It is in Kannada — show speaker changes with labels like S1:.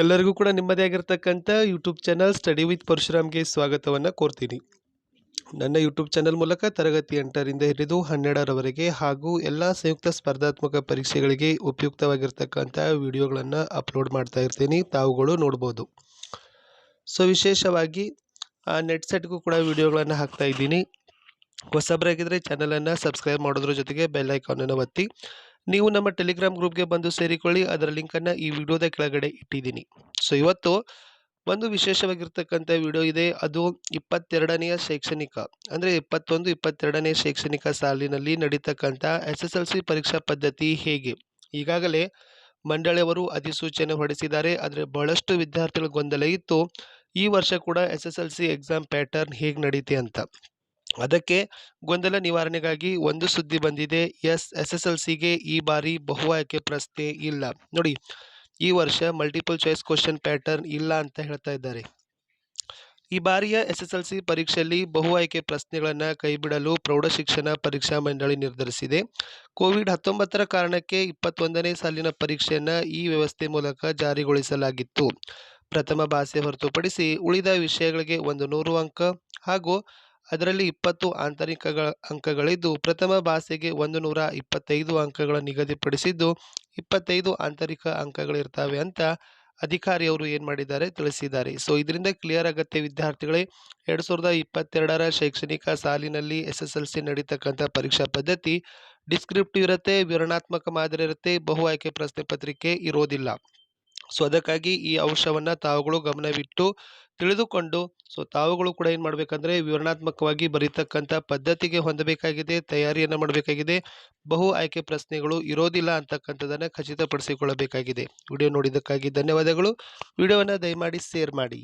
S1: ಎಲ್ಲರಿಗೂ ಕೂಡ ನಿಮ್ಮದೇ ಆಗಿರ್ತಕ್ಕಂಥ ಯೂಟ್ಯೂಬ್ ಚಾನಲ್ ಸ್ಟಡಿ ವಿತ್ ಪರಶುರಾಮ್ಗೆ ಸ್ವಾಗತವನ್ನು ಕೋರ್ತೀನಿ. ನನ್ನ ಯೂಟ್ಯೂಬ್ ಚಾನಲ್ ಮೂಲಕ ತರಗತಿ 8ರಿಂದ ಹಿಡಿದು 12ರವರೆಗೆ ಹಾಗೂ ಎಲ್ಲ ಸಂಯುಕ್ತ ಸ್ಪರ್ಧಾತ್ಮಕ ಪರೀಕ್ಷೆಗಳಿಗೆ ಉಪಯುಕ್ತವಾಗಿರ್ತಕ್ಕಂಥ ವಿಡಿಯೋಗಳನ್ನು ಅಪ್ಲೋಡ್ ಮಾಡ್ತಾ ಇರ್ತೀನಿ, ತಾವುಗಳು ನೋಡ್ಬೋದು. ಸೊ ವಿಶೇಷವಾಗಿ ನೆಟ್ ಸೆಟ್ಗೂ ಕೂಡ ವಿಡಿಯೋಗಳನ್ನು ಹಾಕ್ತಾ ಇದ್ದೀನಿ. ಹೊಸಬರಾಗಿದ್ದರೆ ಚಾನಲನ್ನು ಸಬ್ಸ್ಕ್ರೈಬ್ ಮಾಡೋದ್ರ ಜೊತೆಗೆ ಬೆಲ್ ಐಕಾನನ್ನು ಒತ್ತಿ. ನೀವು ನಮ್ಮ ಟೆಲಿಗ್ರಾಮ್ ಗ್ರೂಪ್ಗೆ ಬಂದು ಸೇರಿಕೊಳ್ಳಿ, ಅದರ ಲಿಂಕನ್ನು ಈ ವಿಡಿಯೋದ ಕೆಳಗಡೆ ಇಟ್ಟಿದ್ದೀನಿ. ಸೊ ಇವತ್ತು ಒಂದು ವಿಶೇಷವಾಗಿರ್ತಕ್ಕಂಥ ವಿಡಿಯೋ ಇದೆ. ಅದು 22ನೆಯ ಶೈಕ್ಷಣಿಕ ಅಂದರೆ 21-22ನೇ ಶೈಕ್ಷಣಿಕ ಸಾಲಿನಲ್ಲಿ ನಡೀತಕ್ಕಂಥ SSLC ಪರೀಕ್ಷಾ ಪದ್ಧತಿ ಹೇಗೆ. ಈಗಾಗಲೇ ಮಂಡಳಿಯವರು ಅಧಿಸೂಚನೆ ಹೊರಡಿಸಿದ್ದಾರೆ, ಆದರೆ ಬಹಳಷ್ಟು ವಿದ್ಯಾರ್ಥಿಗಳ ಗೊಂದಲ ಇತ್ತು ಈ ವರ್ಷ ಕೂಡ SSLC ಎಕ್ಸಾಮ್ ಪ್ಯಾಟರ್ನ್ ಹೇಗೆ ನಡೀತೆ ಅಂತ. ಅದಕ್ಕೆ ಗೊಂದಲ ನಿವಾರಣೆಗಾಗಿ ಒಂದು ಸುದ್ದಿ ಬಂದಿದೆ. SSLCಗೆ ಈ ಬಾರಿ ಬಹು ಆಯ್ಕೆ ಪ್ರಶ್ನೆ ಇಲ್ಲ. ನೋಡಿ, ಈ ವರ್ಷ ಮಲ್ಟಿಪಲ್ ಚಾಯ್ಸ್ ಕ್ವಶನ್ ಪ್ಯಾಟರ್ನ್ ಇಲ್ಲ ಅಂತ ಹೇಳ್ತಾ ಇದ್ದಾರೆ. ಈ ಬಾರಿಯ SSLC ಪರೀಕ್ಷೆಯಲ್ಲಿ ಬಹು ಆಯ್ಕೆ ಪ್ರಶ್ನೆಗಳನ್ನು ಕೈಬಿಡಲು ಪ್ರೌಢಶಿಕ್ಷಣ ಪರೀಕ್ಷಾ ಮಂಡಳಿ ನಿರ್ಧರಿಸಿದೆ. ಕೋವಿಡ್-19 ಕಾರಣಕ್ಕೆ 21ನೇ ಸಾಲಿನ ಪರೀಕ್ಷೆಯನ್ನು ಈ ವ್ಯವಸ್ಥೆ ಮೂಲಕ ಜಾರಿಗೊಳಿಸಲಾಗಿತ್ತು. ಪ್ರಥಮ ಭಾಷೆ ಹೊರತುಪಡಿಸಿ ಉಳಿದ ವಿಷಯಗಳಿಗೆ 100 ಅಂಕ ಹಾಗೂ ಅದರಲ್ಲಿ 20 ಆಂತರಿಕ ಅಂಕಗಳಿದ್ದು, ಪ್ರಥಮ ಭಾಷೆಗೆ 125 ಅಂಕಗಳ ನಿಗದಿಪಡಿಸಿದ್ದು 25 ಆಂತರಿಕ ಅಂಕಗಳಿರ್ತವೆ ಅಂತ ಅಧಿಕಾರಿಯವರು ಏನು ಮಾಡಿದ್ದಾರೆ ತಿಳಿಸಿದ್ದಾರೆ. ಸೊ ಇದರಿಂದ ಕ್ಲಿಯರ್ ಆಗುತ್ತೆ ವಿದ್ಯಾರ್ಥಿಗಳೇ, 2022ರ ಶೈಕ್ಷಣಿಕ ಸಾಲಿನಲ್ಲಿ SSLC ನಡೀತಕ್ಕಂಥ ಪರೀಕ್ಷಾ ಪದ್ಧತಿ ಡಿಸ್ಕ್ರಿಪ್ಟಿವ್ ಇರುತ್ತೆ, ವಿವರಣಾತ್ಮಕ ಮಾದರಿ ಇರುತ್ತೆ, ಬಹು ಆಯ್ಕೆ ಪ್ರಶ್ನೆ ಪತ್ರಿಕೆ ಇರೋದಿಲ್ಲ. ಸೊ ಅದಕ್ಕಾಗಿ ಈ ಅಂಶವನ್ನು ತಾವುಗಳು ಗಮನವಿಟ್ಟು ತಿಳಿದುಕೊಂಡು ತಾವುಗಳು ಕೂಡ ಏನು ಮಾಡಬೇಕಂದ್ರೆ ವಿವರಣಾತ್ಮಕವಾಗಿ ಬರೀತಕ್ಕಂಥ ಪದ್ಧತಿಗೆ ಹೊಂದಬೇಕಾಗಿದೆ, ತಯಾರಿಯನ್ನು ಮಾಡಬೇಕಾಗಿದೆ. ಬಹು ಆಯ್ಕೆ ಪ್ರಶ್ನೆಗಳು ಇರೋದಿಲ್ಲ ಅಂತಕ್ಕಂಥದ್ದನ್ನು ಖಚಿತಪಡಿಸಿಕೊಳ್ಳಬೇಕಾಗಿದೆ. ವಿಡಿಯೋ ನೋಡಿದ್ದಕ್ಕಾಗಿ ಧನ್ಯವಾದಗಳು. ವಿಡಿಯೋವನ್ನು ದಯಮಾಡಿ ಶೇರ್ ಮಾಡಿ.